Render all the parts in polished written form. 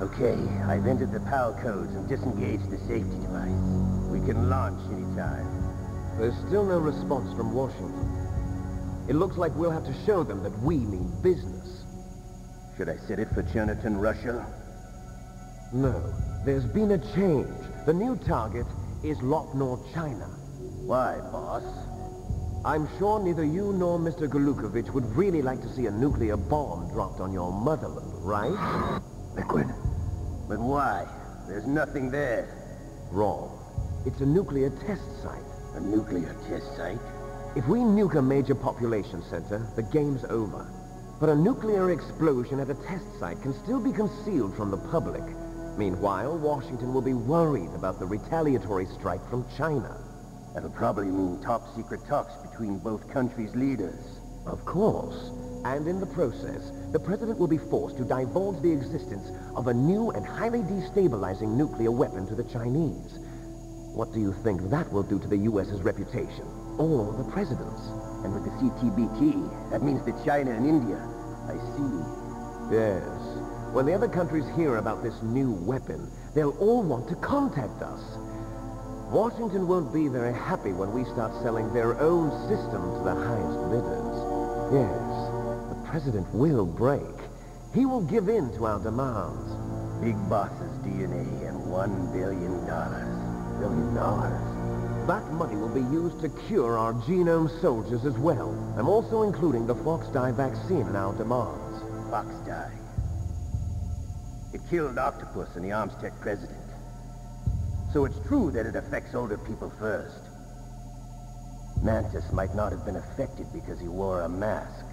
Okay, I've entered the PAL codes and disengaged the safety device. We can launch anytime. There's still no response from Washington. It looks like we'll have to show them that we mean business. Should I set it for Jonathan, Russia? No, there's been a change. The new target is Locknor, China. Why, boss? I'm sure neither you nor Mr. Golukovich would really like to see a nuclear bomb dropped on your motherland, right? Liquid. But why? There's nothing there. Wrong. It's a nuclear test site. A nuclear test site? If we nuke a major population center, the game's over. But a nuclear explosion at a test site can still be concealed from the public. Meanwhile, Washington will be worried about the retaliatory strike from China. That'll probably mean top-secret talks between both countries' leaders. Of course. And in the process, the president will be forced to divulge the existence of a new and highly destabilizing nuclear weapon to the Chinese. What do you think that will do to the U.S.'s reputation? Or the president's? And with the CTBT, that means that China and India. I see. Yes. When the other countries hear about this new weapon, they'll all want to contact us. Washington won't be very happy when we start selling their own system to the highest bidders. Yes, the president will break. He will give in to our demands. Big Boss's DNA and $1 billion. $1 billion? That money will be used to cure our genome soldiers as well. I'm also including the Fox-Die vaccine in our demands. Fox-Die? It killed Octopus and the Armstech president. So it's true that it affects older people first. Mantis might not have been affected because he wore a mask.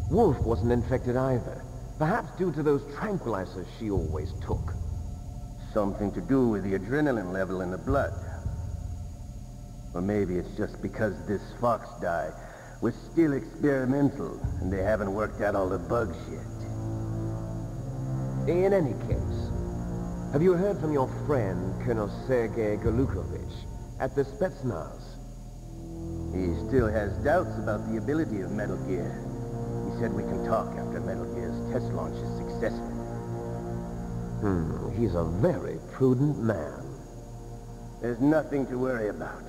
Wolf wasn't infected either. Perhaps due to those tranquilizers she always took. Something to do with the adrenaline level in the blood. Or maybe it's just because this Fox-Die was still experimental and they haven't worked out all the bugs yet. In any case, have you heard from your friend, Colonel Sergei Golukovich, at the Spetsnaz? He still has doubts about the ability of Metal Gear. He said we can talk after Metal Gear's test launch is successful. He's a very prudent man. There's nothing to worry about.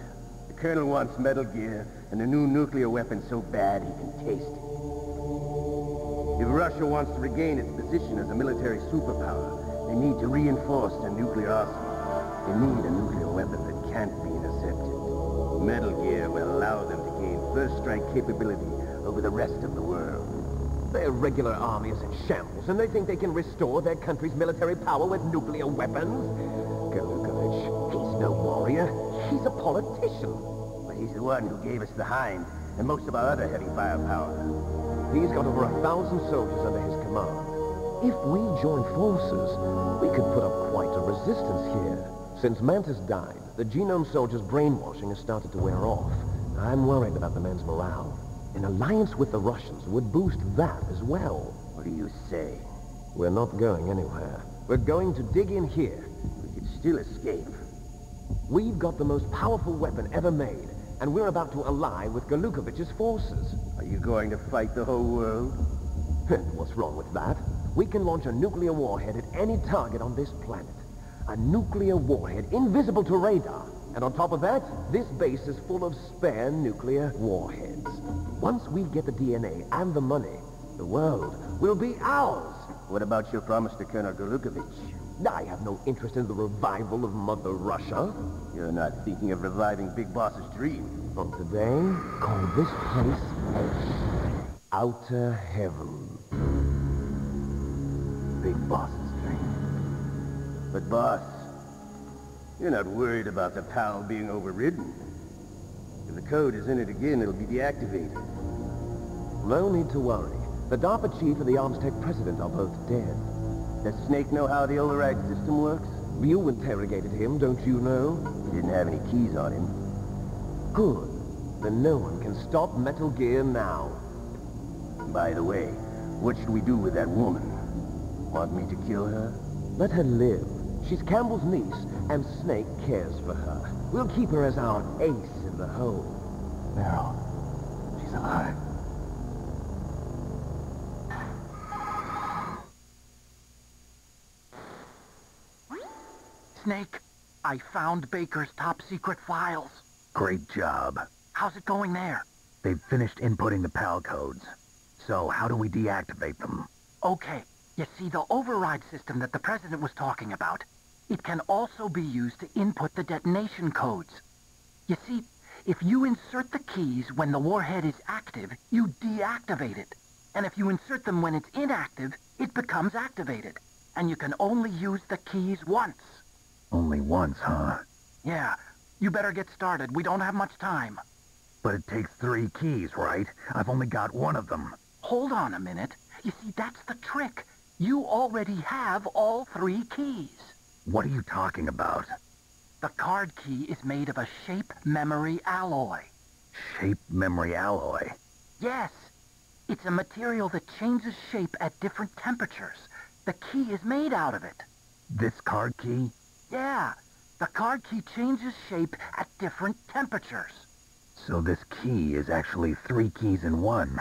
The Colonel wants Metal Gear and a new nuclear weapon so bad he can taste it. If Russia wants to regain its position as a military superpower, they need to reinforce their nuclear arsenal. They need a nuclear weapon that can't be intercepted. Metal Gear will allow them to gain first strike capability over the rest of the world. Their regular army is in shambles, and they think they can restore their country's military power with nuclear weapons? Golukovich, he's no warrior. He's a politician. But he's the one who gave us the Hind and most of our other heavy firepower. He's got over 1,000 soldiers under his command. If we join forces, we could put up quite a resistance here. Since Mantis died, the genome soldiers' brainwashing has started to wear off. I'm worried about the men's morale. An alliance with the Russians would boost that as well. What do you say? We're not going anywhere. We're going to dig in here. We could still escape. We've got the most powerful weapon ever made, and we're about to ally with Golukovich's forces. Are you going to fight the whole world? What's wrong with that? We can launch a nuclear warhead at any target on this planet. A nuclear warhead invisible to radar. And on top of that, this base is full of spare nuclear warheads. Once we get the DNA and the money, the world will be ours. What about your promise to Colonel Golukovich? I have no interest in the revival of Mother Russia. You're not thinking of reviving Big Boss's dream. From today, call this place Outer Heaven. Big Boss's dream. But boss, you're not worried about the PAL being overridden. If the code is in it again, it'll be deactivated. No need to worry. The DARPA chief and the Armstech president are both dead. Does Snake know how the override system works? You interrogated him, don't you know? He didn't have any keys on him. Good. Then no one can stop Metal Gear now. By the way, what should we do with that woman? Want me to kill her? Let her live. She's Campbell's niece, and Snake cares for her. We'll keep her as our ace in the hole. Meryl, she's alive. Snake. I found Baker's top-secret files. Great job. How's it going there? They've finished inputting the PAL codes. So how do we deactivate them? Okay. You see, the override system that the President was talking about, it can also be used to input the detonation codes. You see, if you insert the keys when the warhead is active, you deactivate it. And if you insert them when it's inactive, it becomes activated. And you can only use the keys once. Only once, huh? Yeah. You better get started. We don't have much time. But it takes 3 keys, right? I've only got 1 of them. Hold on a minute. You see, that's the trick. You already have all 3 keys. What are you talking about? The card key is made of a shape memory alloy. Shape memory alloy? Yes. It's a material that changes shape at different temperatures. The key is made out of it. This card key? Yeah. The card key changes shape at different temperatures. So this key is actually 3 keys in 1.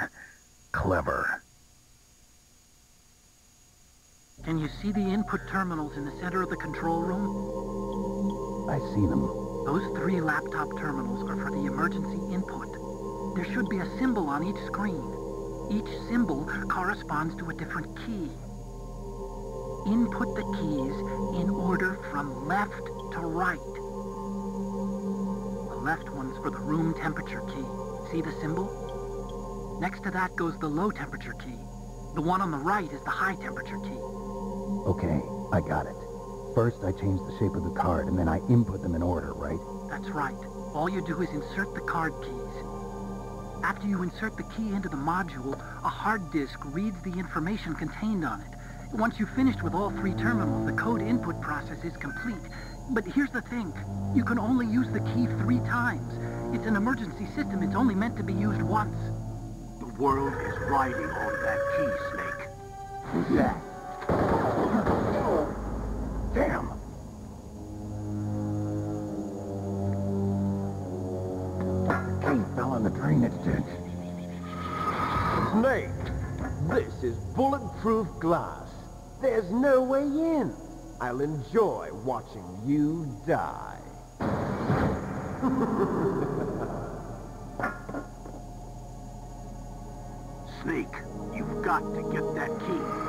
Clever. Can you see the input terminals in the center of the control room? I see them. Those 3 laptop terminals are for the emergency input. There should be a symbol on each screen. Each symbol corresponds to a different key. Input the keys in order from left to right. The left one's for the room temperature key. See the symbol? Next to that goes the low temperature key. The one on the right is the high temperature key. Okay, I got it. First, I change the shape of the card, and then I input them in order, right? That's right. All you do is insert the card keys. After you insert the key into the module, a hard disk reads the information contained on it. Once you've finished with all 3 terminals, the code input process is complete. But here's the thing. You can only use the key 3 times. It's an emergency system. It's only meant to be used once. The world is riding on that key, Snake. Who's that? Damn! The key fell on the drainage ditch. Snake, this is bulletproof glass. There's no way in. I'll enjoy watching you die. Snake, you've got to get that key.